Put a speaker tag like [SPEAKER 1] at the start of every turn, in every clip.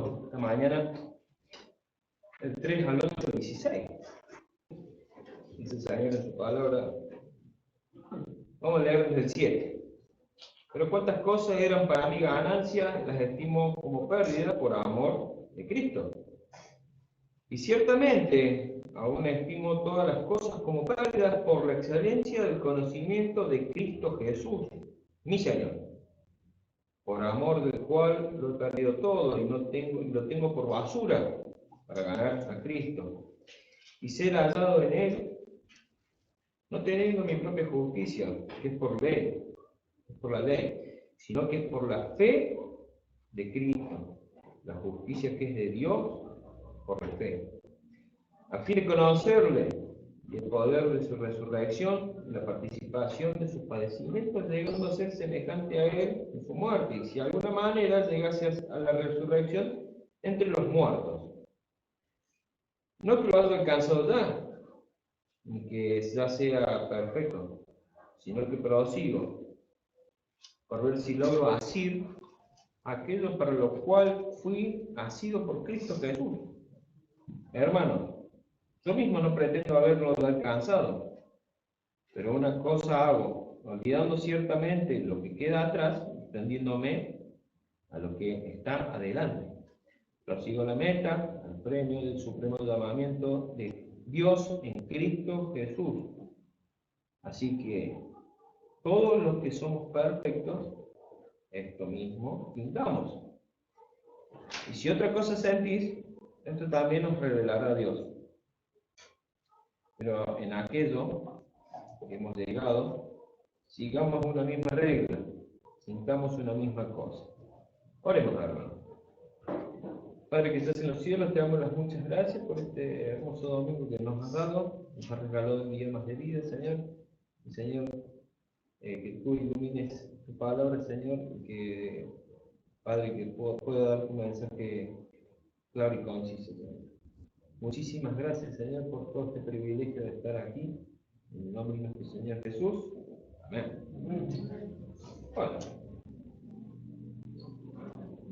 [SPEAKER 1] leímos esta mañana el 3 al 8, 16. Dice el Señor en su palabra. Vamos a leer desde el 7. Pero cuántas cosas eran para mí ganancia, las estimo como pérdida por amor de Cristo. Y ciertamente, aún estimo todas las cosas como pérdidas por la excelencia del conocimiento de Cristo Jesús, mi Señor, por amor del cual lo he perdido todo y lo tengo por basura para ganar a Cristo y ser hallado en Él, no teniendo mi propia justicia, que es por la ley, sino que es por la fe de Cristo, la justicia que es de Dios por la fe, a fin de conocerle y el poder de su resurrección, la participación de sus padecimientos, llegando a ser semejante a Él en su muerte, y si de alguna manera llegase a la resurrección entre los muertos. No que lo haya alcanzado ya, ni que ya sea perfecto, sino que prosigo, por ver si logro asir aquello para lo cual fui asido por Cristo Jesús. Hermanos, yo mismo no pretendo haberlo alcanzado, pero una cosa hago, olvidando ciertamente lo que queda atrás, extendiéndome a lo que está adelante. Prosigo la meta, al premio del supremo llamamiento de Dios en Cristo Jesús. Así que todos los que somos perfectos, esto mismo pintamos. Y si otra cosa sentís, esto también nos revelará Dios. Pero en aquello que hemos llegado, sigamos una misma regla, sintamos una misma cosa. Oremos, hermanos. Padre que estás en los cielos, te damos las muchas gracias por este hermoso domingo que nos has dado, nos has regalado un día más de vida, Señor. Y Señor, que tú ilumines tu palabra, Señor, y que, Padre, que pueda dar un mensaje claro y conciso, Señor. Muchísimas gracias, Señor, por todo este privilegio de estar aquí. En el nombre de nuestro Señor Jesús. Amén. Bueno,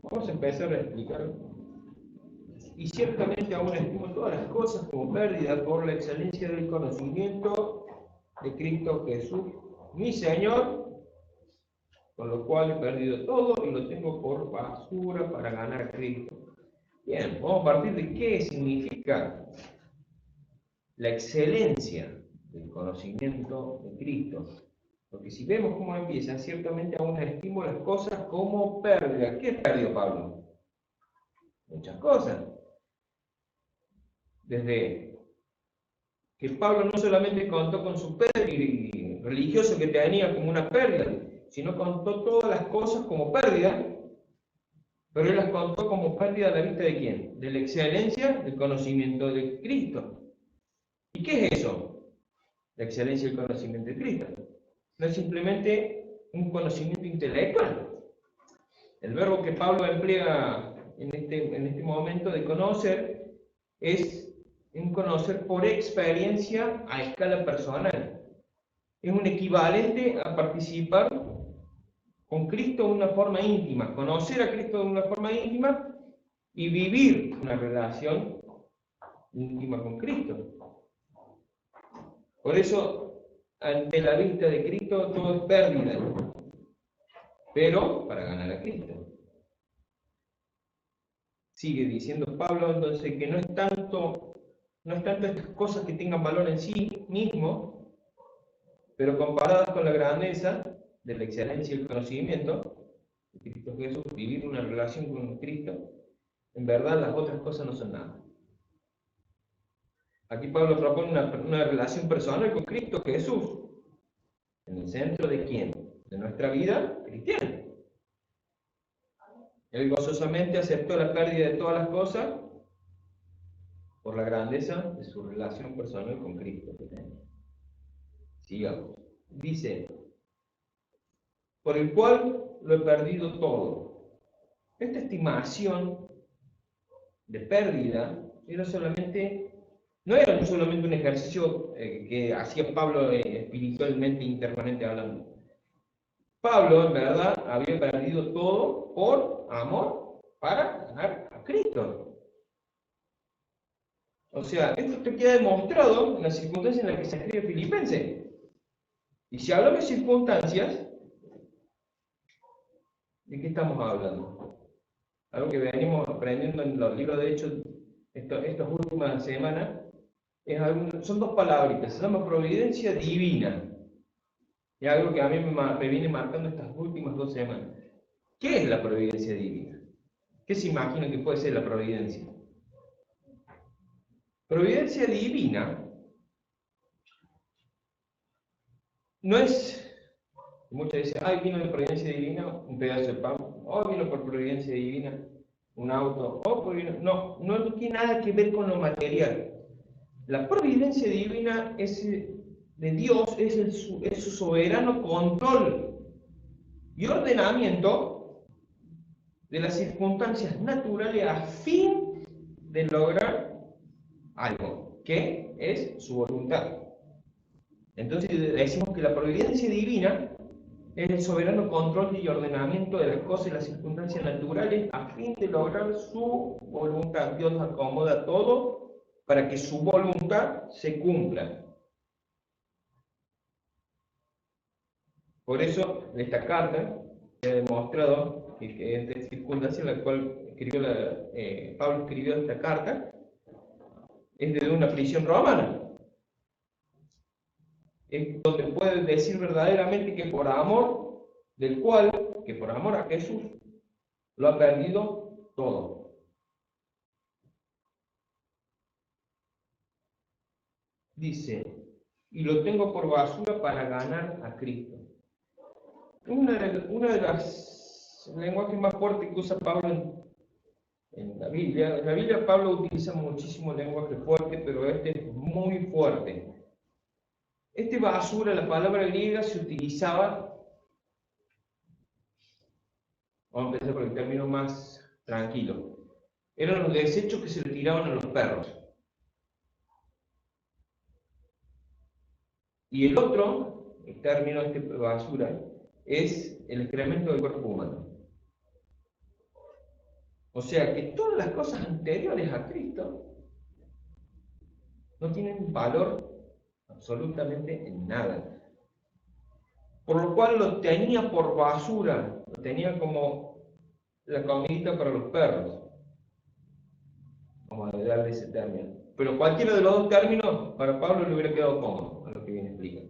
[SPEAKER 1] vamos a empezar a explicar. Y ciertamente aún estimo todas las cosas como pérdida por la excelencia del conocimiento de Cristo Jesús, mi Señor, con lo cual he perdido todo y lo tengo por basura para ganar a Cristo. Bien, vamos a partir de qué significa la excelencia del conocimiento de Cristo. Porque si vemos cómo empieza, ciertamente aún estimo las cosas como pérdida. ¿Qué perdió Pablo? Muchas cosas. Desde que Pablo no solamente contó con su pérdida religioso que tenía como una pérdida, sino contó todas las cosas como pérdida, pero él las contó como pérdida a la vista de quién? De la excelencia del conocimiento de Cristo. ¿Y qué es eso? La excelencia del conocimiento de Cristo. No es simplemente un conocimiento intelectual. El verbo que Pablo emplea en este momento de conocer es un conocer por experiencia a escala personal. Es un equivalente a participar con Cristo de una forma íntima, conocer a Cristo de una forma íntima y vivir una relación íntima con Cristo. Por eso, ante la vista de Cristo, todo es pérdida, pero para ganar a Cristo. Sigue diciendo Pablo entonces que no es tanto estas cosas que tengan valor en sí mismo, pero comparadas con la grandeza de la excelencia y el conocimiento de Cristo Jesús, vivir una relación con Cristo, en verdad las otras cosas no son nada. Aquí Pablo propone una relación personal con Cristo Jesús, en el centro de ¿quién? De nuestra vida cristiana. Él gozosamente aceptó la pérdida de todas las cosas por la grandeza de su relación personal con Cristo. Sigamos. Dice, por el cual lo he perdido todo. Esta estimación de pérdida no era solamente un ejercicio que hacía Pablo espiritualmente, internamente hablando. Pablo, en verdad, había perdido todo por amor para ganar a Cristo. O sea, esto te queda demostrado en la circunstancia en la que se escribe Filipenses. Y si hablamos de circunstancias, ¿de qué estamos hablando? Algo que venimos aprendiendo en los libros de Hechos estas últimas semanas, son dos palabritas, se llama providencia divina. Y algo que a mí me viene marcando estas últimas 2 semanas. ¿Qué es la providencia divina? ¿Qué se imagina que puede ser la providencia? Providencia divina no es, muchas dicen, ay, vino de providencia divina un pedazo de pan, o vino por providencia divina un auto, no tiene nada que ver con lo material. La providencia divina de Dios es su soberano control y ordenamiento de las circunstancias naturales a fin de lograr algo, que es su voluntad. Entonces decimos que la providencia divina es el soberano control y ordenamiento de las cosas y las circunstancias naturales a fin de lograr su voluntad. Dios acomoda todo para que su voluntad se cumpla. Por eso, esta carta se ha demostrado que esta circunstancia en la cual Pablo escribió esta carta es desde una prisión romana. Es donde puede decir verdaderamente que por amor a Jesús, lo ha perdido todo. Dice, y lo tengo por basura para ganar a Cristo. Una de las lenguajes más fuertes que usa Pablo en la Biblia. En la Biblia Pablo utiliza muchísimo lenguaje fuerte, pero este es muy fuerte. Este basura, la palabra griega, se utilizaba, vamos a empezar por el término más tranquilo, eran los desechos que se le tiraban a los perros. Y el otro, el término de basura, es el excremento del cuerpo humano. O sea que todas las cosas anteriores a Cristo no tienen valor absolutamente en nada. Por lo cual lo tenía por basura, lo tenía como la comidita para los perros. Vamos a darle ese término. Pero cualquiera de los dos términos, para Pablo le hubiera quedado cómodo, a lo que viene a explicar.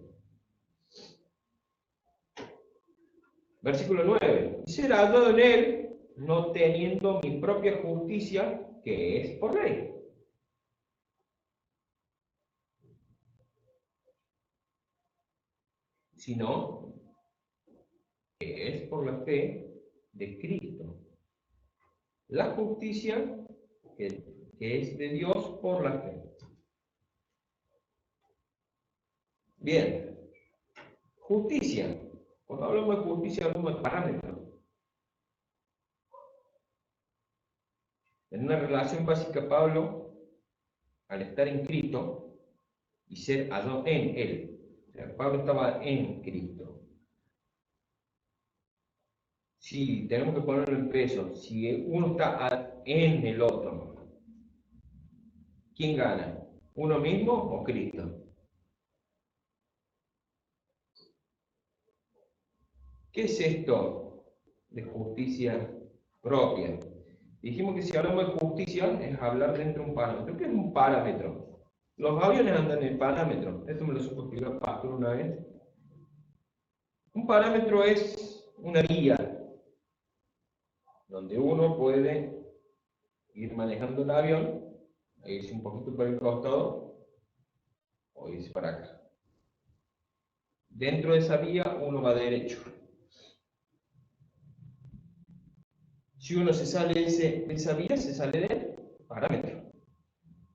[SPEAKER 1] Versículo 9. Y ser hallado en él, no teniendo mi propia justicia, que es por ley. Sino que es por la fe de Cristo. La justicia que es de Dios por la fe. Bien. Justicia. Cuando hablamos de justicia hablamos de parámetros. En una relación básica, Pablo, al estar en Cristo y ser hallado en Él, o sea, Pablo estaba en Cristo. Si tenemos que ponerlo en peso, si uno está en el otro, ¿quién gana? ¿Uno mismo o Cristo? ¿Qué es esto de justicia propia? Dijimos que si hablamos de justicia es hablar dentro de un parámetro. ¿Qué es un parámetro? Los aviones andan en parámetro. Esto me lo supo explicar Pastor una vez. Un parámetro es una guía donde uno puede ir manejando el avión, e irse un poquito por el costado o irse para acá. Dentro de esa vía uno va derecho. Si uno se sale de esa vía, se sale del parámetro.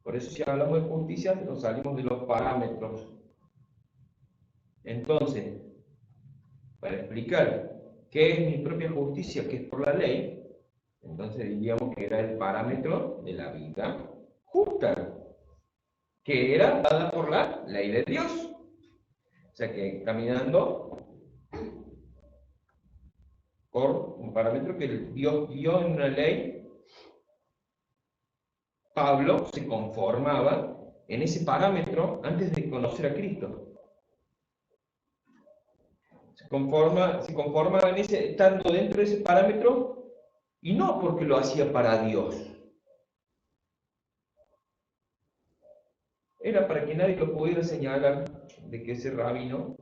[SPEAKER 1] Por eso si hablamos de justicia, nos salimos de los parámetros. Entonces, para explicar qué es mi propia justicia, que es por la ley, entonces diríamos que era el parámetro de la vida justa, que era dada por la ley de Dios. O sea que caminando por un parámetro que Dios dio en una ley Pablo se conformaba en ese parámetro antes de conocer a Cristo. Se conformaba en estando dentro de ese parámetro, y no porque lo hacía para Dios. Era para que nadie lo pudiera señalar de que ese rabino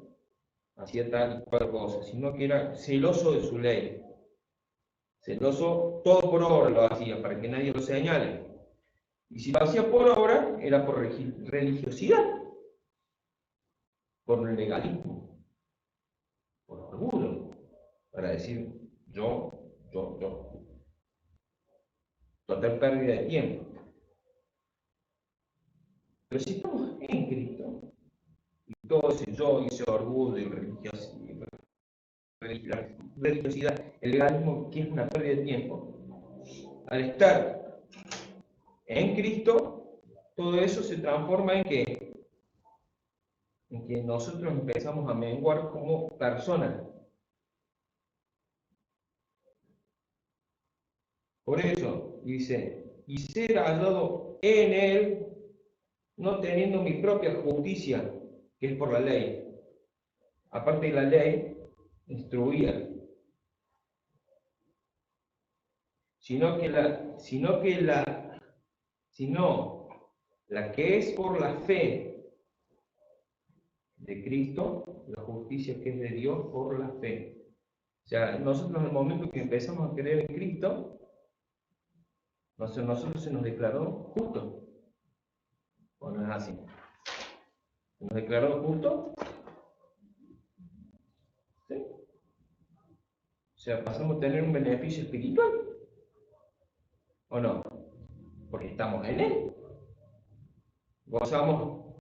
[SPEAKER 1] hacía tal y cual cosa, sino que era celoso de su ley. Celoso, todo por obra lo hacía, para que nadie lo señale. Y si lo hacía por obra, era por religiosidad, por legalismo, por orgullo, para decir yo. Total pérdida de tiempo. Pero si estamos en Cristo, y todo ese yo y ese orgullo y religiosidad, el legalismo, que es una pérdida de tiempo, al estar en Cristo, todo eso se transforma en que nosotros empezamos a menguar como personas. Por eso dice, y ser hallado en él, no teniendo mi propia justicia, que es por la ley. Aparte de la ley, instruía, sino la que es por la fe de Cristo, la justicia que es de Dios por la fe. O sea, nosotros en el momento que empezamos a creer en Cristo, nosotros se nos declaró justo. ¿O no es así? ¿Se nos declaró justo? ¿Sí? O sea, pasamos a tener un beneficio espiritual. ¿O no? Porque estamos en Él. Gozamos.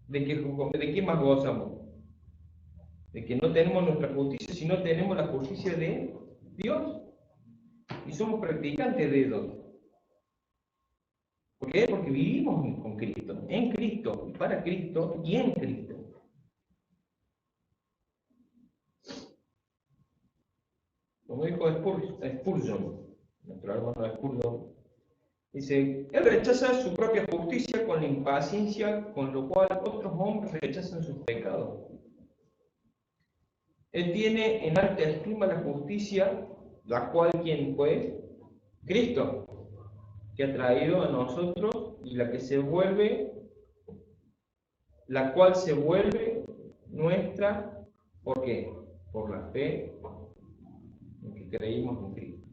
[SPEAKER 1] ¿De qué más gozamos? De que no tenemos nuestra justicia, sino tenemos la justicia de Dios. Y somos practicantes de Dios. ¿Por qué? Porque vivimos con Cristo, en Cristo, y para Cristo y en Cristo. Como dijo Spurgeon, nuestro hermano Spurgeon, dice, él rechaza su propia justicia con la impaciencia con lo cual otros hombres rechazan sus pecados. Él tiene en alta estima la justicia, la cual, ¿quién pues? Cristo, que ha traído a nosotros y la cual se vuelve nuestra, ¿por qué? Por la fe en que creímos en Cristo.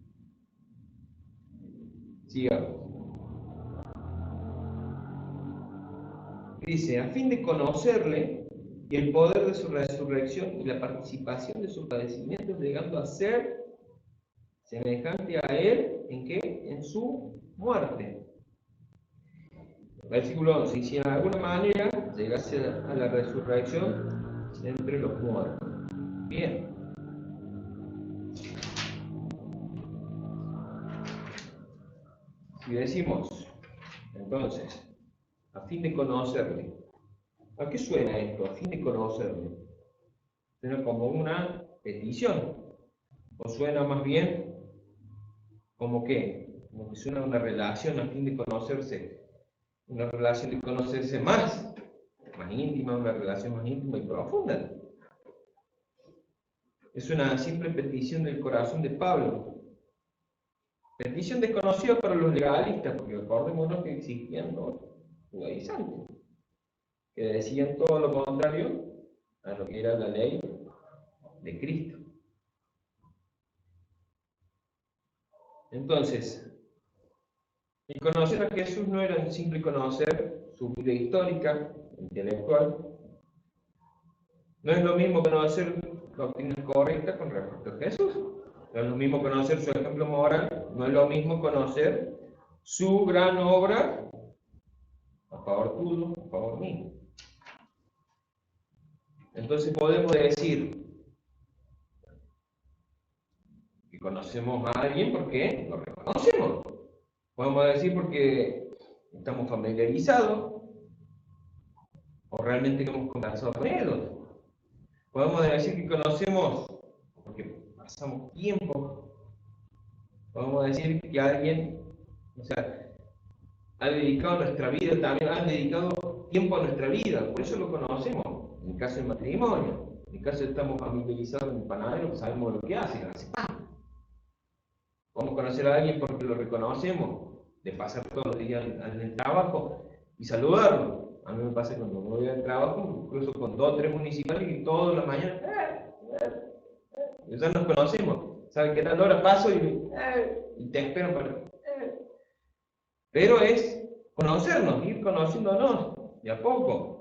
[SPEAKER 1] Sigamos. Dice, a fin de conocerle y el poder de su resurrección y la participación de sus padecimientos, llegando a ser semejante a él, ¿en qué? En su muerte. Versículo 11, y si en alguna manera llegase a la resurrección entre los muertos. Bien. Si decimos, entonces, a fin de conocerle, ¿a qué suena esto? A fin de conocerle. Suena como una petición, o suena más bien como que suena una relación a fin de conocerse, una relación de conocerse más íntima, una relación más íntima y profunda. Es una simple petición del corazón de Pablo. Petición desconocida para los legalistas, porque recordémonos que existían los judaizantes, que decían todo lo contrario a lo que era la ley de Cristo. Entonces, el conocer a Jesús no era un simple conocer su vida histórica, intelectual. No es lo mismo conocer doctrinas correctas con respecto a Jesús. No es lo mismo conocer su ejemplo moral. No es lo mismo conocer su gran obra a favor tuyo, a favor mío. Entonces podemos decir que conocemos a alguien porque lo reconocemos. Podemos decir porque estamos familiarizados o realmente hemos conversado con ellos. Podemos decir que conocemos porque pasamos tiempo. Podemos decir que alguien, o sea, ha dedicado nuestra vida, también ha dedicado tiempo a nuestra vida, por eso lo conocemos. En el caso del matrimonio, en el caso de estamos familiarizados con el panadero, sabemos lo que hace pan. Vamos a conocer a alguien porque lo reconocemos, de pasar todos los días en el trabajo y saludarlo. A mí me pasa cuando voy al trabajo, incluso con 2 o 3 municipales y todas las mañanas, ya nos conocemos, saben que tal hora paso y te esperan para. Pero es conocernos, ir conociéndonos de a poco.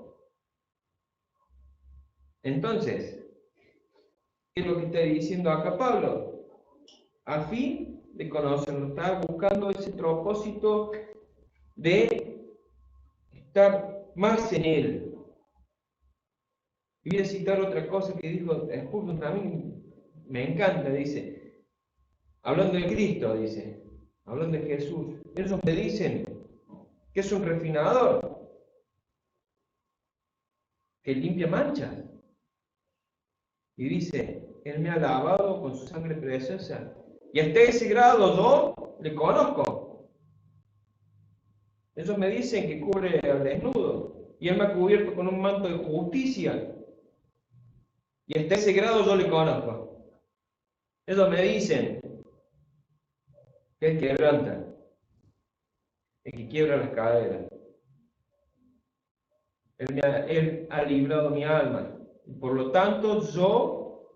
[SPEAKER 1] Entonces, ¿qué es lo que está diciendo acá Pablo? A fin de conocernos, está buscando ese propósito de estar más en Él. Y voy a citar otra cosa que dijo Spurgeon, también me encanta, dice, hablando de Cristo, dice, hablando de Jesús, ellos me dicen que es un refinador, que limpia manchas. Y dice, Él me ha lavado con su sangre preciosa. Y hasta ese grado yo le conozco. Ellos me dicen que cubre al desnudo. Y Él me ha cubierto con un manto de justicia. Y hasta ese grado yo le conozco. Ellos me dicen que Él quebranta, el que quiebra las caderas. Él ha librado mi alma. Y por lo tanto yo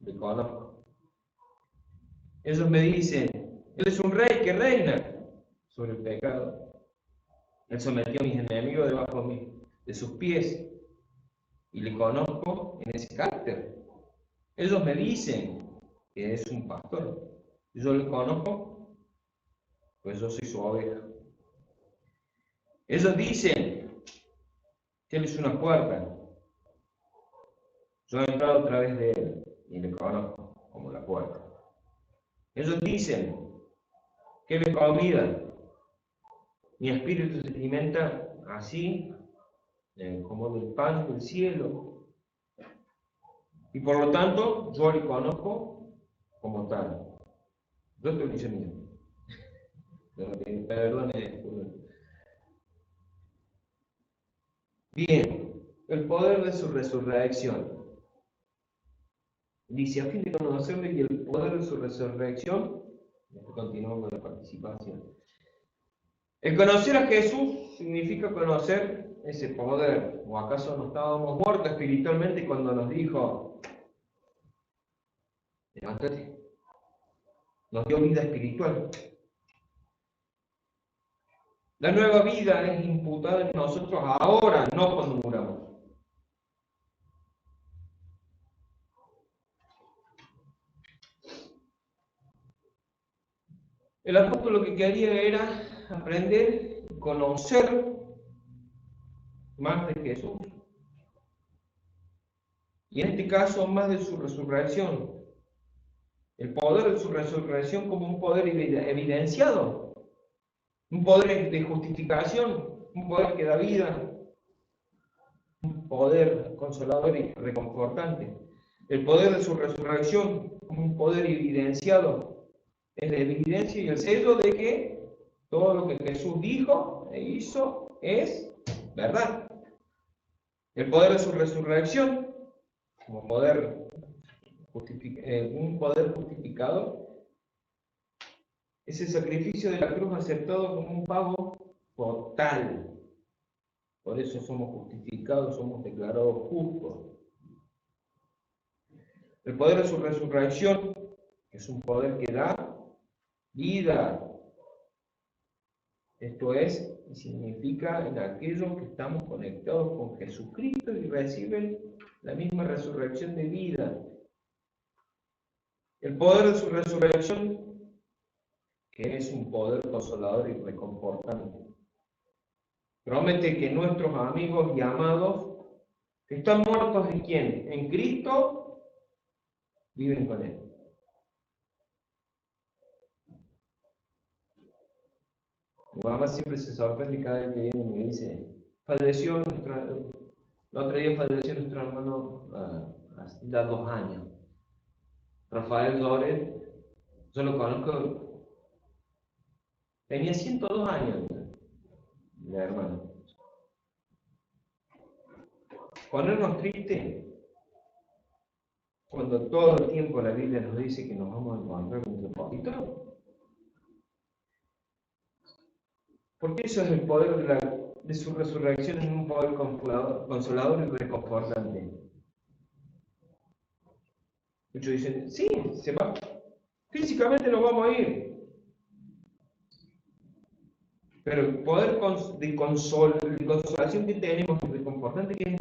[SPEAKER 1] le conozco. Ellos me dicen, Él es un rey que reina sobre el pecado. Él sometió a mis enemigos debajo de sus pies y le conozco en ese carácter. Ellos me dicen que es un pastor. Yo le conozco, pues yo soy su oveja. Ellos dicen que Él es una puerta. Yo he entrado a través de Él y le conozco como la puerta. Ellos dicen que Él es comida. Mi espíritu se alimenta así, como del pan del cielo. Y por lo tanto, yo le conozco como tal. Yo estoy diciendo, perdone. Bien, el poder de su resurrección. Dice, a fin de conocerle y el poder de su resurrección, continuamos con la participación. El conocer a Jesús significa conocer ese poder. ¿O acaso no estábamos muertos espiritualmente cuando nos dijo, levántate? Nos dio vida espiritual. La nueva vida es imputada en nosotros ahora, no cuando muramos. El apóstol lo que quería era aprender, conocer más de Jesús. Y en este caso, más de su resurrección. El poder de su resurrección como un poder evidenciado. Un poder de justificación, un poder que da vida, un poder consolador y reconfortante. El poder de su resurrección como un poder evidenciado. Es la evidencia y el sello de que todo lo que Jesús dijo e hizo es verdad. El poder de su resurrección, como un poder justificado, es el sacrificio de la cruz aceptado como un pago total. Por eso somos justificados, somos declarados justos. El poder de su resurrección es un poder que da vida. Esto es, significa en aquellos que estamos conectados con Jesucristo y reciben la misma resurrección de vida. El poder de su resurrección, que es un poder consolador y reconfortante. Promete que nuestros amigos y amados, que están muertos en quién? En Cristo, viven con Él. Mi mamá siempre se sorprende cada vez que viene y me dice, el otro día falleció nuestro hermano hace ya 2 años. Rafael Lórez, yo lo conozco Tenía 102 años, la hermana. Ponernos tristes cuando todo el tiempo la Biblia nos dice que nos vamos a encontrar con un propósito. Porque eso es el poder de su resurrección, en un poder consolador y reconfortante. Muchos dicen, sí, se va. Físicamente nos vamos a ir. Pero el poder de consolación que tenemos, de reconfortante, que es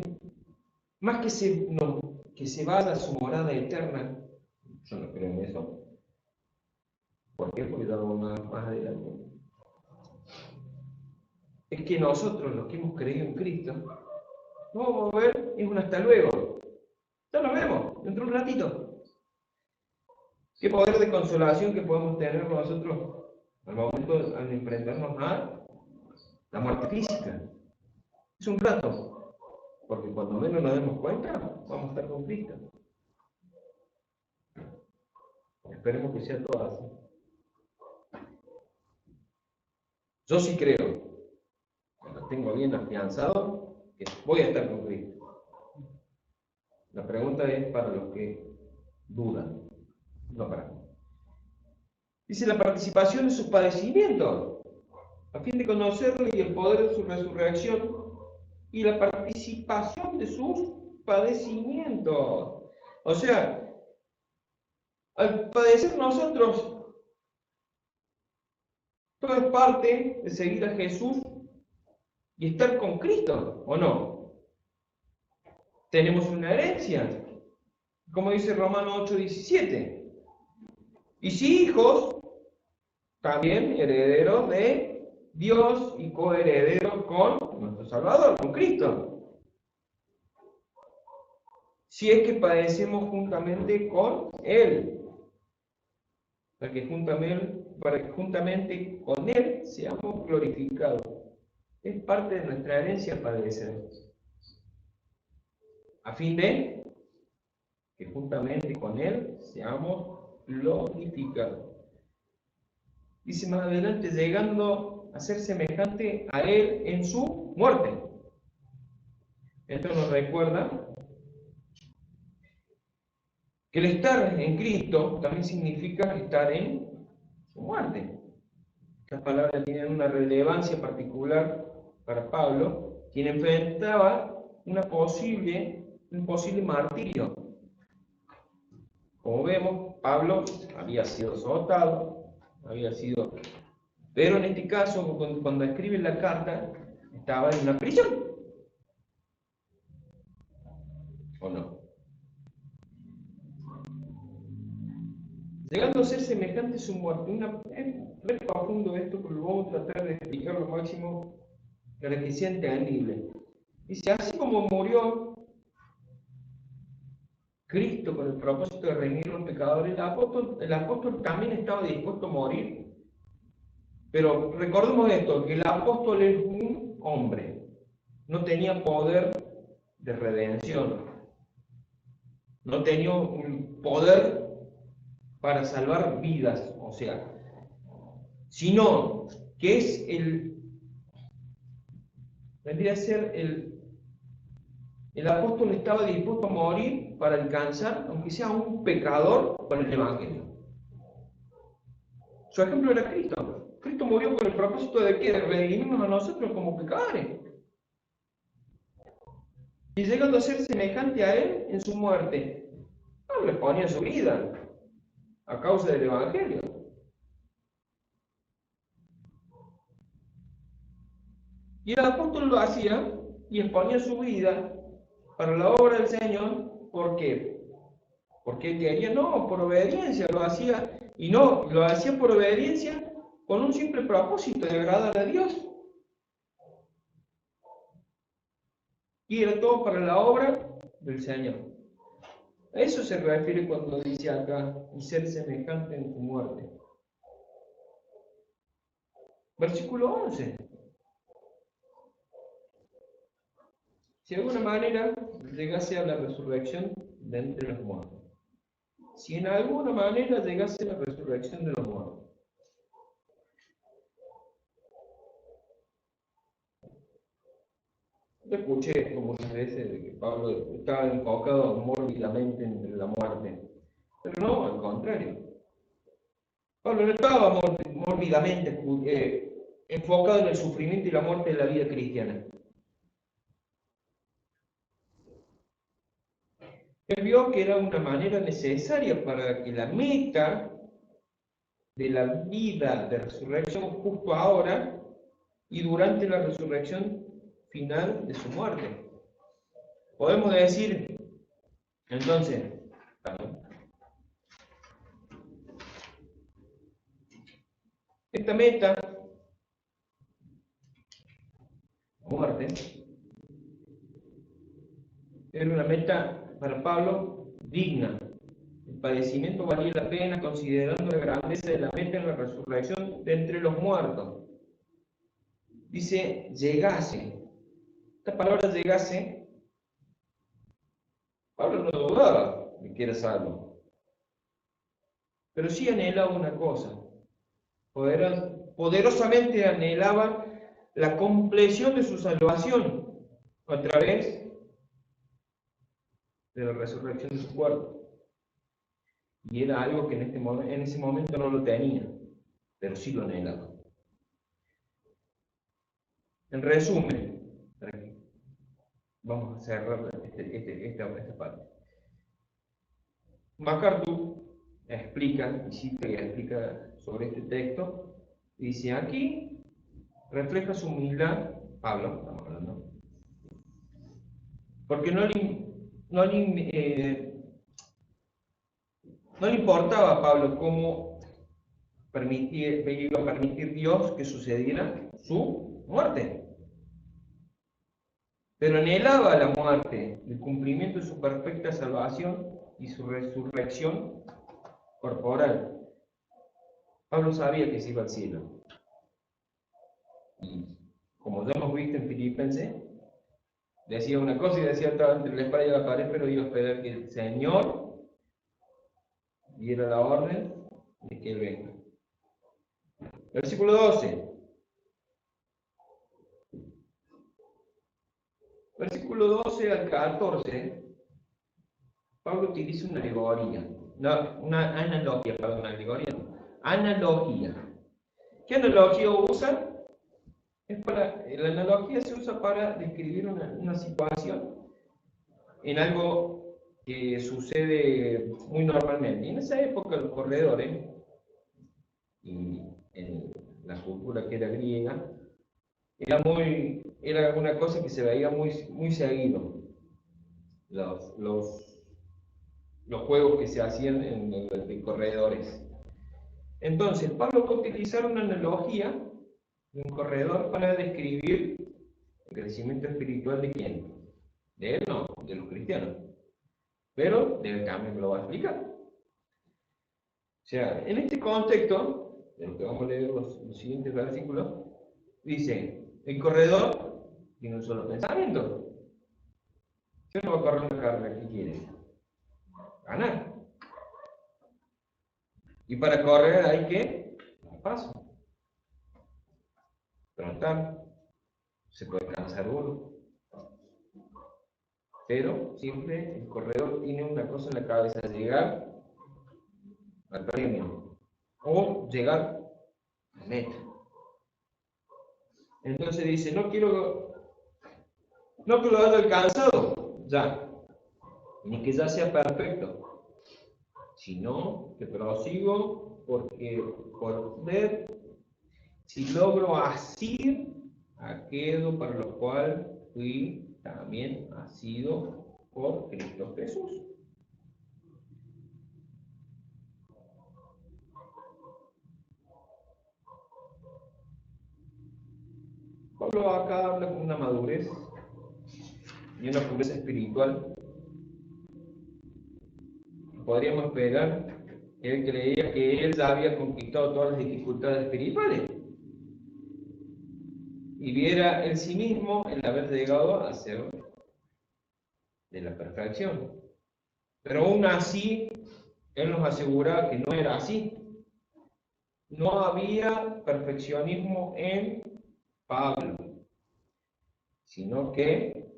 [SPEAKER 1] más que se vaya a su morada eterna. Yo no creo en eso. ¿Por qué? Porque ya vamos más adelante. Es que nosotros, los que hemos creído en Cristo, no vamos a ver, es un hasta luego. Ya nos vemos, dentro de un ratito. Qué poder de consolación que podemos tener nosotros al momento al enfrentarnos a la muerte física. Es un rato, porque cuando menos nos demos cuenta, vamos a estar con Cristo. Esperemos que sea todo así. Yo sí creo, cuando tengo bien afianzado, que voy a estar con Cristo. La pregunta es para los que dudan, no para mí. Dice la participación de sus padecimientos, a fin de conocerle y el poder de su resurrección, y la participación de sus padecimientos. O sea, al padecer nosotros, todo es parte de seguir a Jesús y estar con Cristo, ¿o no? Tenemos una herencia, como dice Romanos 8:17. Y si hijos, también herederos de Dios y coherederos con nuestro Salvador, con Cristo. Si es que padecemos juntamente con Él, para que juntamente con Él seamos glorificados. Es parte de nuestra herencia padecer. A fin de que juntamente con Él seamos glorificados. Dice más adelante, llegando a ser semejante a Él en su muerte. Esto nos recuerda que el estar en Cristo también significa estar en su muerte. Estas palabras tienen una relevancia particular para Pablo, quien enfrentaba un posible martirio. Como vemos, Pablo había sido azotado, pero en este caso, cuando escribe la carta, estaba en una prisión. ¿O no? Llegando a ser semejante a su muerte. Es muy profundo esto, pero lo vamos a tratar de explicar lo máximo para que sea entendible. Dice, así como murió Cristo con el propósito de redimir a los pecadores, el apóstol también estaba dispuesto a morir. Pero recordemos esto, que el apóstol es un hombre, no tenía poder de redención, no tenía un poder para salvar vidas, o sea, sino que vendría a ser el apóstol estaba dispuesto a morir para alcanzar, aunque sea un pecador, con el Evangelio. Su ejemplo era Cristo. Cristo murió con el propósito de ¿qué? De redimirnos a nosotros como pecadores. Y llegando a ser semejante a Él en su muerte, no le ponía su vida a causa del Evangelio. Y el apóstol lo hacía y exponía su vida para la obra del Señor. ¿Por qué? Porque él quería, no, por obediencia lo hacía, y no, lo hacía por obediencia con un simple propósito de agradar a Dios. Y era todo para la obra del Señor. A eso se refiere cuando dice acá, y ser semejante en tu muerte. Versículo 11. Si de alguna manera llegase a la resurrección de entre los muertos. Si en alguna manera llegase a la resurrección de los muertos. Yo escuché esto muchas veces de que Pablo estaba enfocado mórbidamente en la muerte. Pero no, al contrario. Pablo no estaba mórbidamente enfocado en el sufrimiento y la muerte de la vida cristiana. Él vio que era una manera necesaria para que la meta de la vida de resurrección justo ahora y durante la resurrección final de su muerte. Podemos decir, entonces, esta meta, muerte, era una meta para Pablo digna. El padecimiento valía la pena considerando la grandeza de la meta en la resurrección de entre los muertos. Dice, llegase. Esta palabra llegase, Pablo no dudaba de que era salvo. Pero sí anhelaba una cosa. Poderosamente anhelaba la compleción de su salvación a través de la resurrección de su cuerpo. Y era algo que en ese momento no lo tenía, pero sí lo anhelaba. En resumen, vamos a cerrar esta parte. MacArthur explica, y cita y explica sobre este texto, dice aquí, refleja su humildad, Pablo, estamos hablando, porque no le importaba a Pablo cómo iba a permitir Dios que sucediera su muerte. Pero anhelaba la muerte, el cumplimiento de su perfecta salvación y su resurrección corporal. Pablo sabía que se iba al cielo. Y como ya hemos visto en Filipenses, decía una cosa y decía otra entre la espada y la pared, pero iba a esperar que el Señor diera la orden de que Él venga. Versículo 12. Versículo 12 al 14, Pablo utiliza una alegoría, una analogía, perdón, alegoría, analogía. ¿Qué analogía usa? La analogía se usa para describir una situación en algo que sucede muy normalmente. Y en esa época los corredores, y en la cultura que era griega, era una cosa que se veía muy seguido. Los juegos que se hacían de corredores. Entonces, Pablo va a utilizar una analogía de un corredor para describir el crecimiento espiritual de quién. De él no, de los cristianos. Pero del cambio me lo va a explicar. O sea, en este contexto, de lo que vamos a leer los siguientes versículos, dice, el corredor tiene un solo pensamiento. Si uno va a correr una carrera, ¿qué quiere? Ganar. Y para correr hay que dar paso. Trotar. Se puede cansar uno. Pero siempre el corredor tiene una cosa en la cabeza, llegar al premio o llegar a la meta. Entonces dice, no que lo haya alcanzado ya, ni que ya sea perfecto, sino que prosigo porque por ver si logro asir aquello para lo cual fui también asido por Cristo Jesús. Pablo acá habla con una madurez y una pureza espiritual. Podríamos esperar que él creía que él ya había conquistado todas las dificultades espirituales y viera en sí mismo el haber llegado a ser de la perfección. Pero aún así, él nos aseguraba que no era así. No había perfeccionismo en Pablo, sino que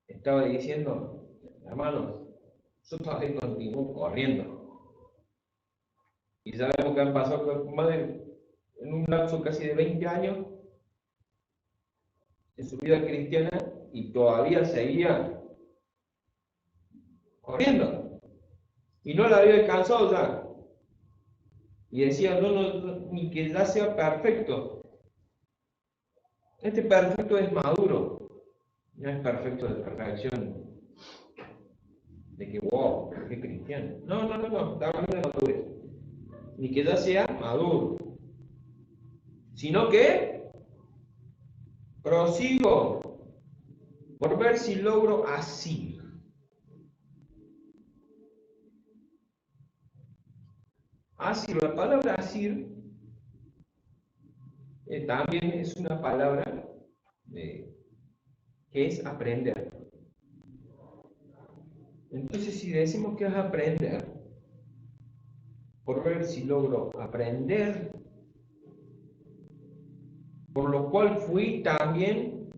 [SPEAKER 1] estaba diciendo, hermanos, yo todavía continúo corriendo. Y sabemos que han pasado en un lapso casi de 20 años en su vida cristiana y todavía seguía corriendo. Y no la había alcanzado ya. Y decía, ni que ya sea perfecto. Este perfecto es maduro, no es perfecto de perfección. De que, wow, qué cristiano. No, está hablando de madurez. Ni que ya sea maduro. Sino que prosigo por ver si logro asir. Asir, la palabra asir también es una palabra que es aprender. Entonces, si decimos que es aprender, por ver si logro aprender, por lo cual fui también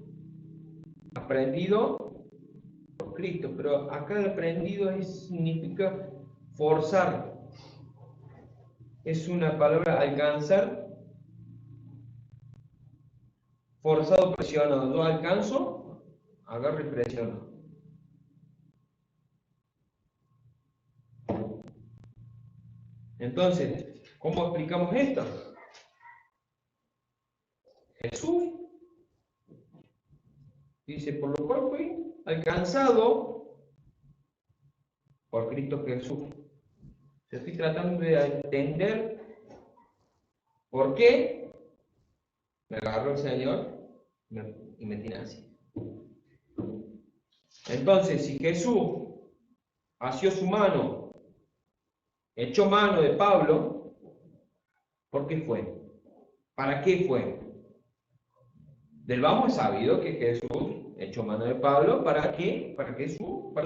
[SPEAKER 1] aprendido por Cristo. Pero acá el aprendido significa forzar. Es una palabra alcanzar, forzado, presionado. Yo alcanzo, agarro y presiono. Entonces, ¿cómo explicamos esto? Jesús dice, por lo cual fui alcanzado por Cristo Jesús. Yo estoy tratando de entender por qué me agarró el Señor y me tiene así. Entonces, si Jesús asió su mano, echó mano de Pablo, ¿por qué fue? ¿Para qué fue? Del vamos es sabido que Jesús echó mano de Pablo, ¿para qué? Para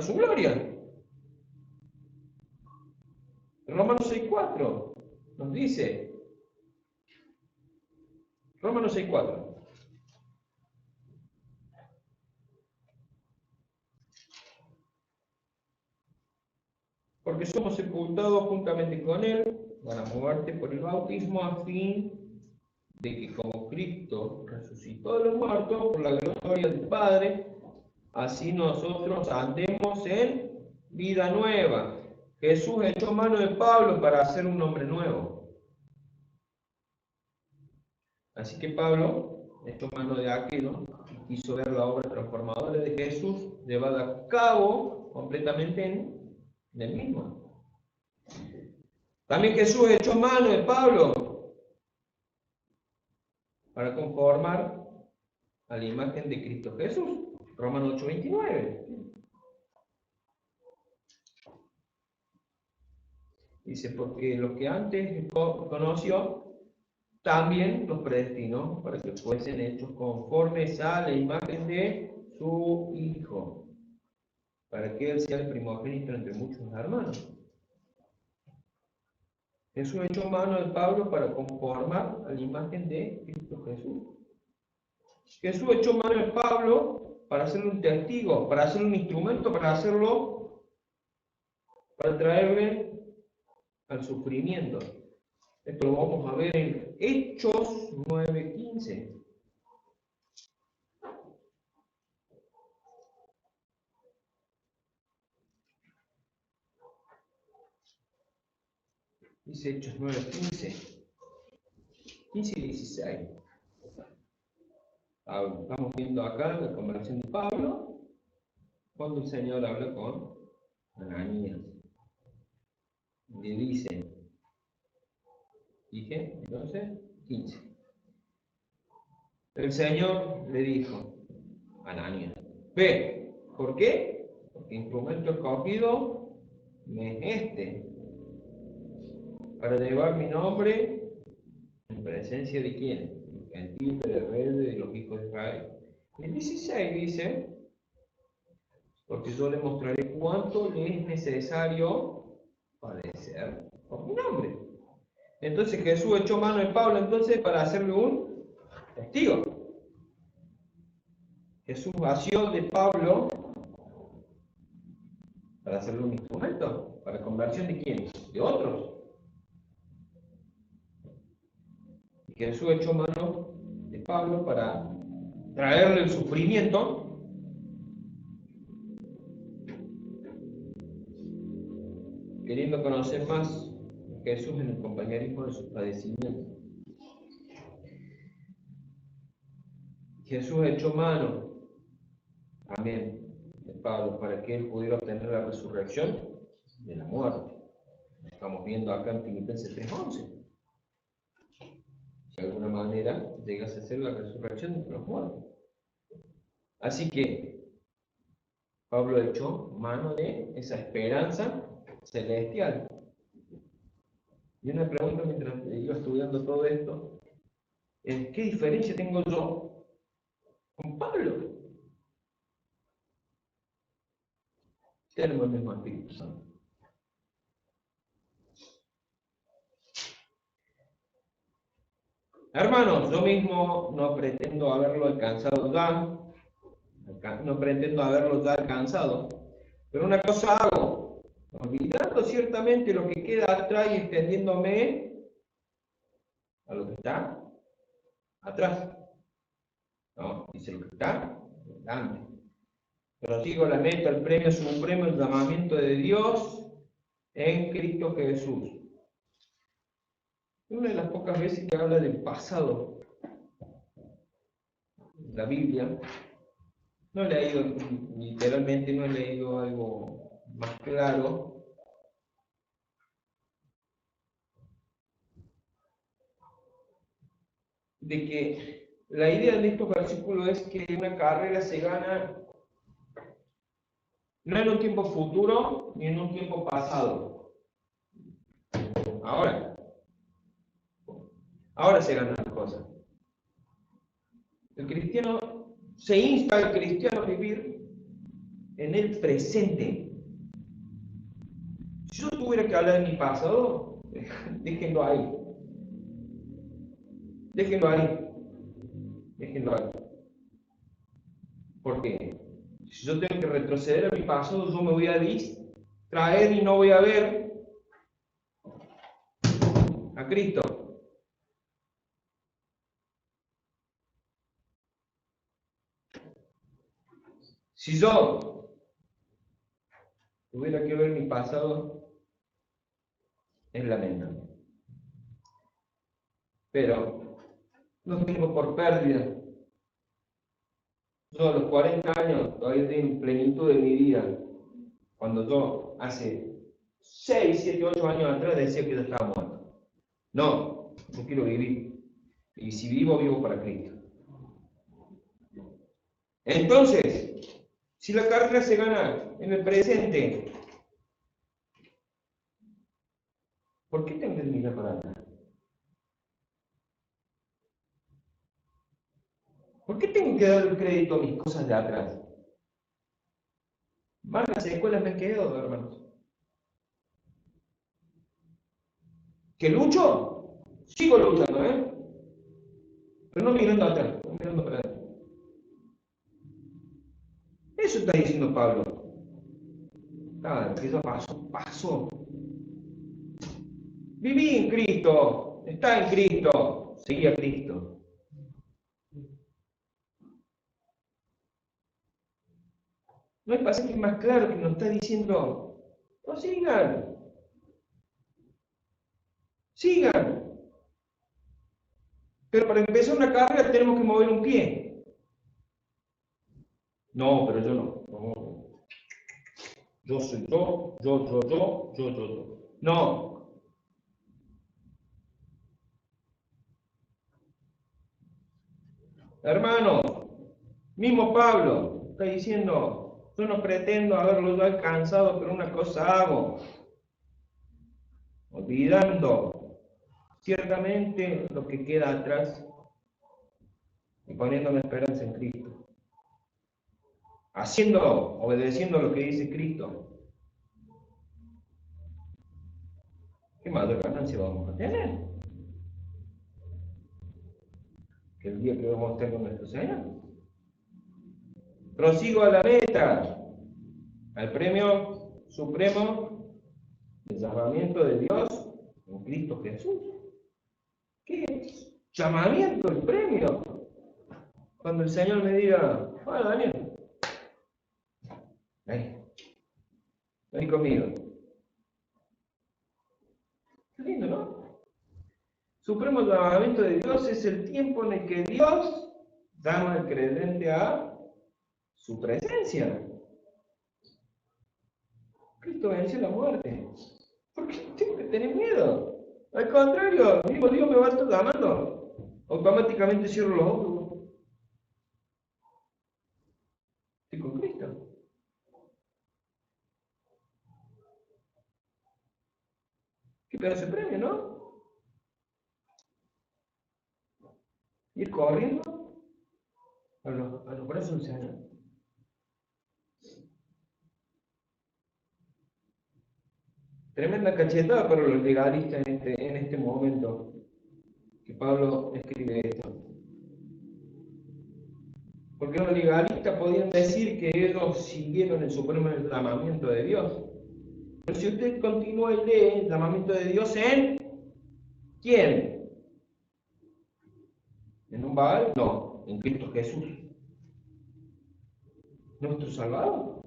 [SPEAKER 1] su gloria. Romanos 6:4 nos dice, Romanos 6:4. Porque somos sepultados juntamente con Él para muerte por el bautismo a fin de que como Cristo resucitó de los muertos por la gloria del Padre, así nosotros andemos en vida nueva. Jesús echó mano de Pablo para hacer un hombre nuevo. Así que Pablo echó mano de aquello y quiso ver la obra transformadora de Jesús llevada a cabo completamente en el mismo. También Jesús echó mano de Pablo para conformar a la imagen de Cristo Jesús. Romanos 8:29. Dice, porque lo que antes conoció, también los predestinó para que fuesen hechos conformes a la imagen de su Hijo, para que Él sea el primogénito entre muchos hermanos. Jesús echó mano de Pablo para conformar a la imagen de Cristo Jesús. Jesús echó mano de Pablo para hacerle un testigo, para hacerle un instrumento, para traerle al sufrimiento. Esto lo vamos a ver en Hechos 9:15. Dice Hechos 9:15, 15 y 16. Estamos viendo acá la conversión de Pablo, cuando el Señor habla con Ananías. Le dice, entonces, 15. El Señor le dijo a Ananías, ve, ¿por qué? Porque instrumento escogido me es este, para llevar mi nombre en presencia de quién, los gentiles, del rey de los hijos de Israel. El 16 dice, porque yo le mostraré cuánto le es necesario padecer por mi nombre. Entonces Jesús echó mano de Pablo entonces para hacerle un testigo. Jesús vació de Pablo para hacerle un instrumento, para conversión de quién, de otros. Y Jesús echó mano de Pablo para traerle el sufrimiento, queriendo conocer más a Jesús en el compañerismo de sus padecimientos. Jesús echó mano también de Pablo para que él pudiera obtener la resurrección de la muerte. Estamos viendo acá en Filipenses 3:11. De alguna manera llegas a ser la resurrección de los muertos. Así que Pablo echó mano de esa esperanza celestial. Y una pregunta mientras iba estudiando todo esto es: ¿qué diferencia tengo yo con Pablo? Tenemos el mismo Espíritu Santo. Hermanos, yo mismo no pretendo haberlo alcanzado ya alcanzado, pero una cosa hago, olvidando ciertamente lo que queda atrás y extendiéndome a lo que está atrás. No, dice lo que está delante. Prosigo la meta, el premio supremo, el llamamiento de Dios en Cristo Jesús. Una de las pocas veces que habla del pasado, la Biblia, no he leído, literalmente no he leído algo más claro. De que la idea de estos versículos es que una carrera se gana no en un tiempo futuro ni en un tiempo pasado. Ahora se ganan las cosas. Se insta al cristiano a vivir en el presente. Si yo tuviera que hablar de mi pasado, déjenlo ahí. Déjenlo ahí. Déjenlo ahí. Porque si yo tengo que retroceder a mi pasado, yo me voy a distraer y no voy a ver a Cristo. Si yo tuviera que ver mi pasado, es lamentable. Pero no tengo por pérdida. Yo a los 40 años todavía tengo plenitud de mi vida. Cuando yo hace 6, 7, 8 años atrás decía que yo estaba muerto. No, yo quiero vivir. Y si vivo, vivo para Cristo. Entonces, si la carrera se gana en el presente, ¿por qué tengo que mirar para atrás? ¿Por qué tengo que dar el crédito a mis cosas de atrás? Más las secuelas me han quedado, hermanos. ¿Que lucho? Sigo luchando, pero no mirando atrás, no mirando para atrás. Eso está diciendo Pablo. Nada, que eso pasó. Viví en Cristo, está en Cristo, seguí a Cristo. No hay pasaje más claro que nos está diciendo: no sigan. Pero para empezar una carrera tenemos que mover un pie. No, pero yo no. Yo soy yo. No. Hermano, mismo Pablo está diciendo: yo no pretendo haberlo ya alcanzado, pero una cosa hago, olvidando ciertamente lo que queda atrás y poniendo la esperanza en Cristo. Obedeciendo lo que dice Cristo. ¿Qué mayor ganancia vamos a tener? Que el día que vamos a estar con nuestro Señor. Prosigo a la meta, al premio supremo del llamamiento de Dios en Cristo Jesús. ¿Qué es? Llamamiento, el premio. Cuando el Señor me diga, bueno, Daniel, ven conmigo. Qué lindo, ¿no? Supremo llamamiento de Dios es el tiempo en el que Dios llama al creyente a su presencia. Cristo venció la muerte. ¿Por qué tengo que tener miedo? Al contrario, mismo Dios me va a estar llamando. Automáticamente cierro los ojos. Estoy con Cristo. Qué pedazo de premio, ¿no? Ir corriendo a los brazos del Señor. Tremenda cachetada para los legalistas en este momento que Pablo escribe esto. Porque los legalistas podían decir que ellos siguieron el supremo llamamiento de Dios. Pero si usted continúa y lee el llamamiento de Dios en ¿quién? ¿En un Baal? No, en Cristo Jesús. ¿Nuestro Salvador?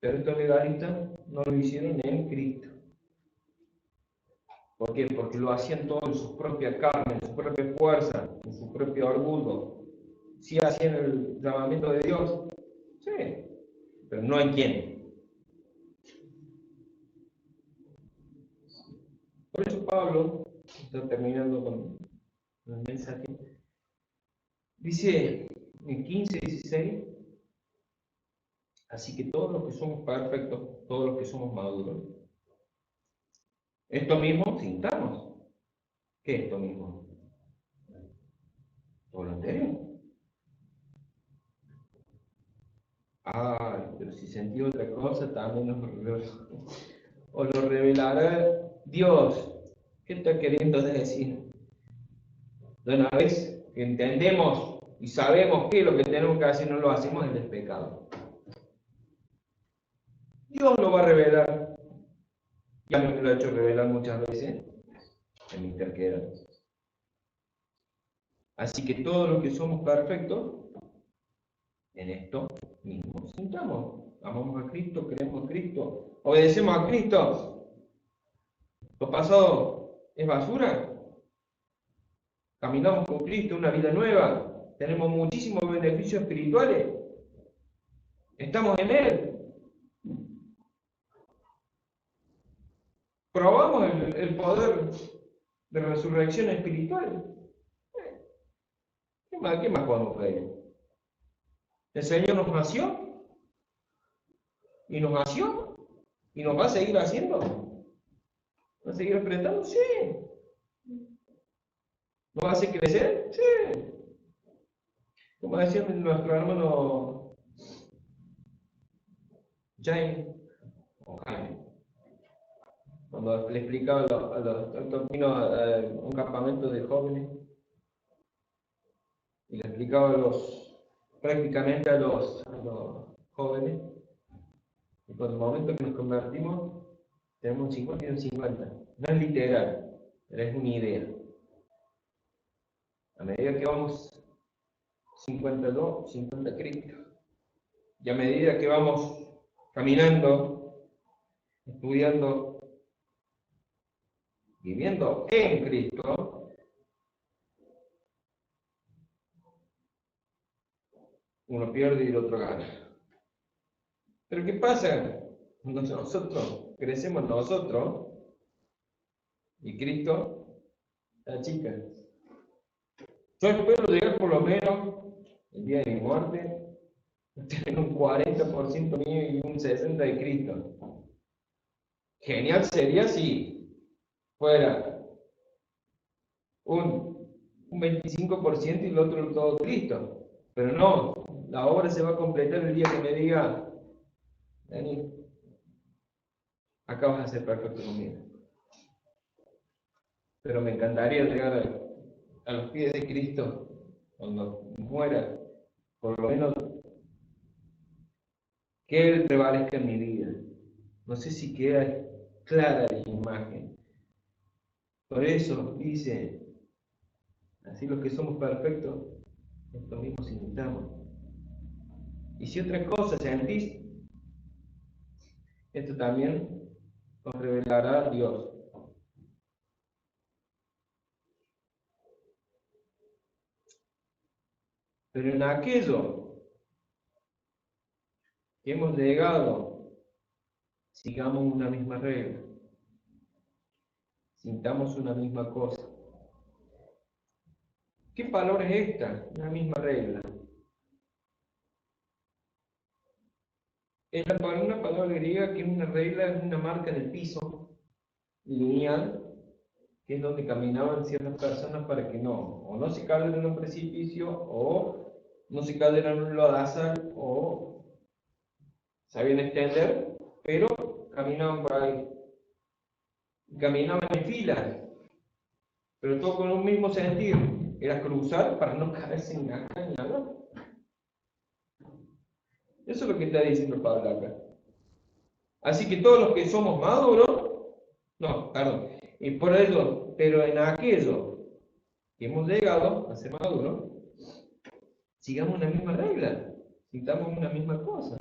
[SPEAKER 1] Pero estos legalistas no lo hicieron en Cristo. ¿Por qué? Porque lo hacían todo en su propia carne, en su propia fuerza, en su propio orgullo. Sí hacían el llamamiento de Dios, sí, pero no en quién. Por eso Pablo, está terminando con el mensaje, dice en 15:16, así que todos los que somos perfectos, todos los que somos maduros, esto mismo sintamos. ¿Qué es esto mismo? Todo lo anterior. Pero si sentí otra cosa, también os lo revelará Dios. ¿Qué está queriendo decir? De una vez que entendemos y sabemos qué es lo que tenemos que hacer, no lo hacemos, es el pecado. Dios lo va a revelar. Ya me lo ha hecho revelar muchas veces en mi terquedad. Así que todos los que somos perfectos, en esto mismo sintamos. Amamos a Cristo, creemos en Cristo, obedecemos a Cristo. Lo pasado es basura. Caminamos con Cristo, una vida nueva. Tenemos muchísimos beneficios espirituales. Estamos en Él. Probamos el poder de resurrección espiritual. ¿Qué más podemos pedir? El Señor nos nació y nos nació y nos va a seguir haciendo. ¿Va a seguir apretando? Sí. ¿Nos va a hacer crecer? Sí. Como decía nuestro hermano Jaime, o Jaime, cuando le explicaba vino a un campamento de jóvenes y le explicaba prácticamente a los jóvenes, y por el momento que nos convertimos, tenemos un 50 y un 50. No es literal, pero es una idea. A medida que vamos 52, 50 Cristo, y a medida que vamos caminando, estudiando, viviendo en Cristo, uno pierde y el otro gana. Pero ¿qué pasa? Cuando nosotros crecemos nosotros y Cristo la chica. Yo espero llegar por lo menos el día de mi muerte, tener un 40% mío y un 60% de Cristo. Genial sería si fuera un 25% y el otro todo Cristo. Pero no, la obra se va a completar el día que me diga, Dani, acá vas a ser perfecto conmigo. Pero me encantaría llegar a los pies de Cristo, cuando muera, por lo menos que Él prevalezca en mi vida. No sé si queda clara la imagen. Por eso dice, así los que somos perfectos, esto mismo imitamos. Y si otra cosa sentís, esto también os revelará Dios. Pero en aquello que hemos llegado, sigamos una misma regla, sintamos una misma cosa. ¿Qué palabra es esta? Una misma regla. Es una palabra griega que es una regla, es una marca en el piso, lineal, que es donde caminaban ciertas personas para que o no se caigan en un precipicio, o no se caigan en un lodazal, o sabían extender, pero caminaban por ahí. Caminaban en fila, pero todo con un mismo sentido, era cruzar para no caerse en acá ni allá. Eso es lo que está diciendo Pablo acá. Así que todos los que somos maduros, no, perdón, y por eso, pero en aquello que hemos llegado a ser maduros, sigamos una misma regla, sintamos una misma cosa.